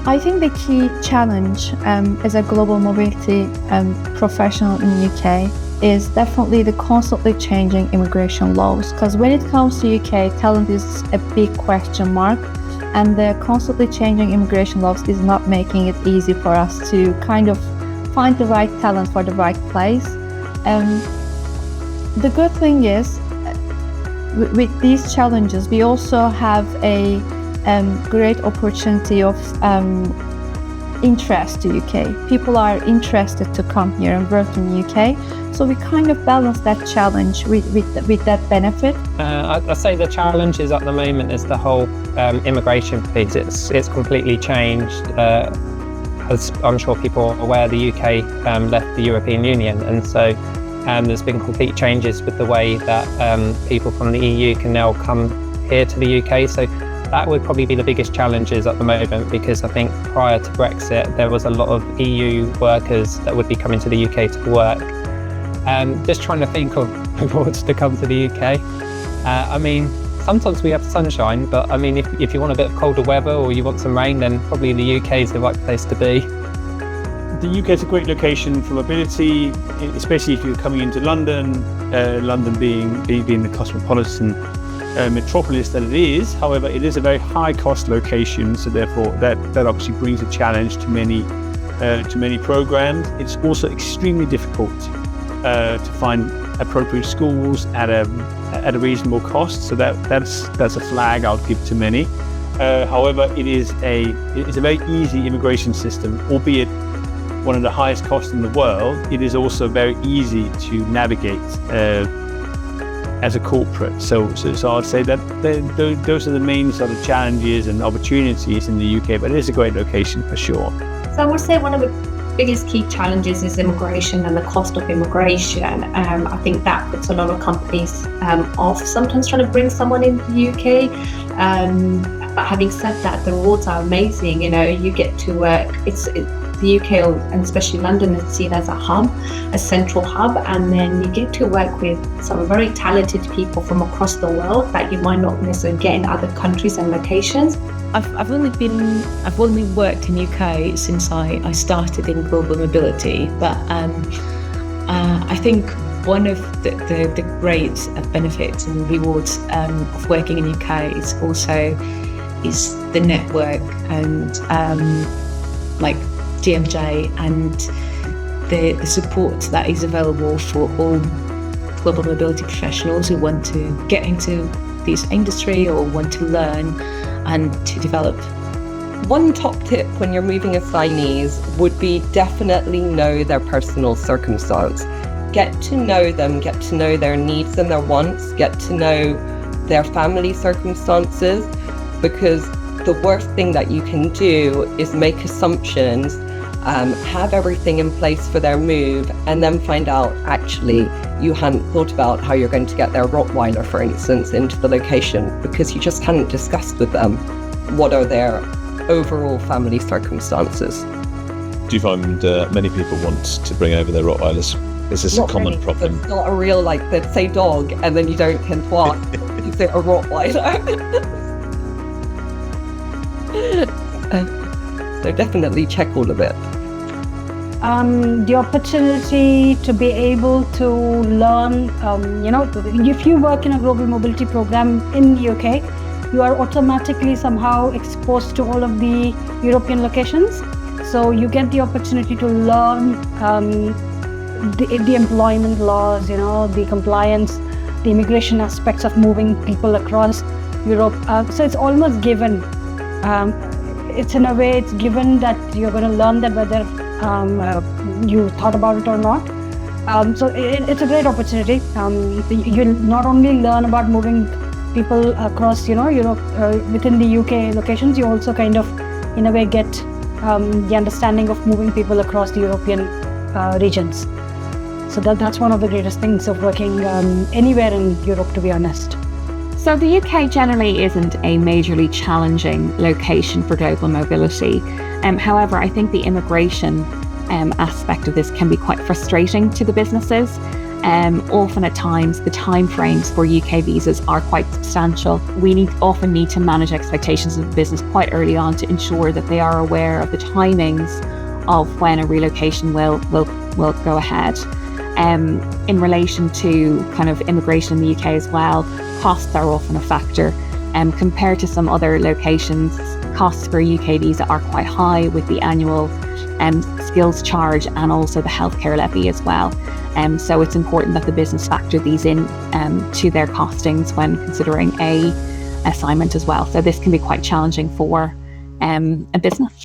I think the key challenge as a global mobility professional in the UK is definitely the constantly changing immigration laws. Because when it comes to UK, talent is a big question mark, and the constantly changing immigration laws is not making it easy for us to kind of find the right talent for the right place. The good thing is, with these challenges, we also have a great opportunity of interest to UK. People are interested to come here and work in the UK. So we kind of balance that challenge with that benefit. I'd say the challenge is at the moment is the whole immigration piece. It's completely changed. As I'm sure people are aware, the UK left the European Union, and so there's been complete changes with the way that people from the EU can now come here to the UK. So that would probably be the biggest challenges at the moment, because I think prior to Brexit, there was a lot of EU workers that would be coming to the UK to work. Just trying to think of reports to come to the UK. I mean, sometimes we have sunshine, but I mean, if you want a bit of colder weather or you want some rain, then probably the UK is the right place to be. The UK is a great location for mobility, especially if you're coming into London, London being the cosmopolitan metropolis that it is. However, it is a very high cost location, so therefore that obviously brings a challenge to many programs. It's also extremely difficult to find appropriate schools at a reasonable cost. So that's a flag I'll give to many. However, it's a very easy immigration system, albeit one of the highest costs in the world. It is also very easy to navigate as a corporate. So I'd say that those are the main sort of challenges and opportunities in the UK, but it is a great location for sure. So I would say one of the biggest key challenges is immigration and the cost of immigration. I think that puts a lot of companies off sometimes trying to bring someone into the UK. But having said that, the rewards are amazing. You know, you get to work. The UK, and especially London, is seen as a hub, a central hub, and then you get to work with some very talented people from across the world that you might not necessarily get in other countries and locations. I've only worked in UK since I started in global mobility, but I think one of the great benefits and rewards of working in UK is the network and like DMJ and the support that is available for all global mobility professionals who want to get into this industry or want to learn and to develop. One top tip when you're moving assignees would be definitely know their personal circumstance. Get to know them, get to know their needs and their wants, get to know their family circumstances, because the worst thing that you can do is make assumptions, have everything in place for their move, and then find out actually you hadn't thought about how you're going to get their Rottweiler, for instance, into the location, because you just hadn't discussed with them what are their overall family circumstances. Do you find many people want to bring over their Rottweilers? Is this a common problem? It's not a real, they'd say dog, and then you don't tend to ask, is it a Rottweiler? So definitely check all of it. The opportunity to be able to learn, if you work in a global mobility program in the UK, you are automatically somehow exposed to all of the European locations. So you get the opportunity to learn the employment laws, the compliance, the immigration aspects of moving people across Europe. So it's almost given. It's in a way, it's given that you're going to learn that whether you thought about it or not. So it's a great opportunity. You'll not only learn about moving people across, Europe within the UK locations, you also kind of, in a way, get the understanding of moving people across the European regions. So that's one of the greatest things of working anywhere in Europe, to be honest. So the UK generally isn't a majorly challenging location for global mobility. However, I think the immigration aspect of this can be quite frustrating to the businesses. often at times the timeframes for UK visas are quite substantial. We often need to manage expectations of the business quite early on to ensure that they are aware of the timings of when a relocation will go ahead. In relation to kind of immigration in the UK as well, costs are often a factor. Compared to some other locations, costs for a UK visa are quite high, with the annual skills charge and also the healthcare levy as well. So it's important that the business factor these in to their costings when considering a assignment as well. So this can be quite challenging for a business.